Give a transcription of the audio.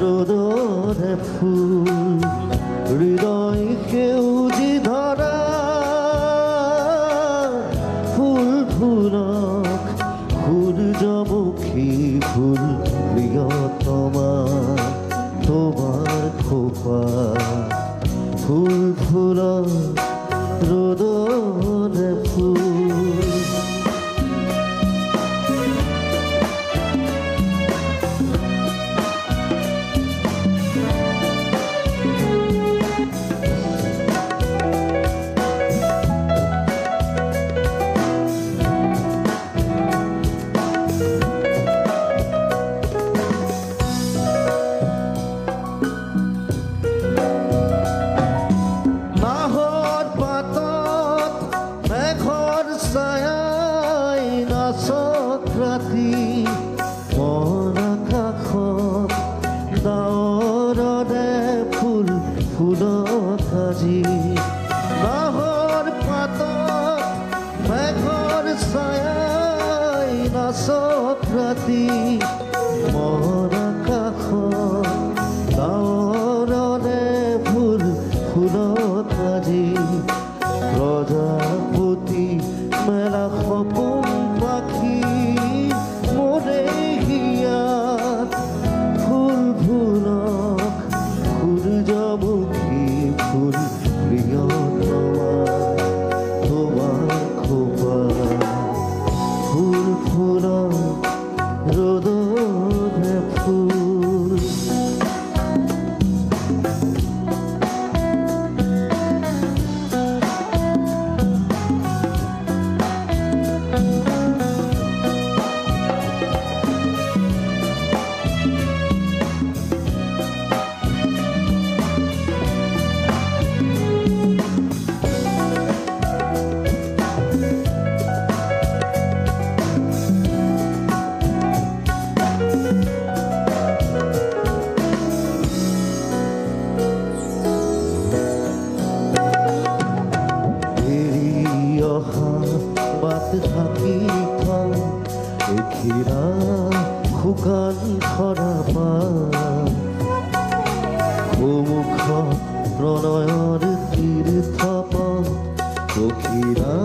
ৰ'দৰে ফুল হৃদয় সেউজী ধৰা ফুল ফুলক সূৰ্যমুখী ফুল প্ৰিয়তমা তোমাৰ খোপা ফুল ফুলক ৰ'দৰে ফুল ৰাতি মন আকাশত ডাৱৰৰে ফুল ফুলত আজি বাঁহৰ পাতত মেঘৰ ছায়াই নাচত ৰাতি মন আকাশত ডাৱৰৰে ফুল ফুলত আজি প্ৰজাপতি মেলা সপোন পাখি মোৰে হিয়াত ফুল ফুলক সূৰ্যমুখী ফুল প্ৰিয়তমা তোমাৰ খোপা ফুল ফুলক ৰ'দৰে ফুল বাট থাকি খাওঁ এখিৰা শুকান খৰাপা সুমুখ প্ৰণয়ৰ তীৰ্থ পথ সখীৰা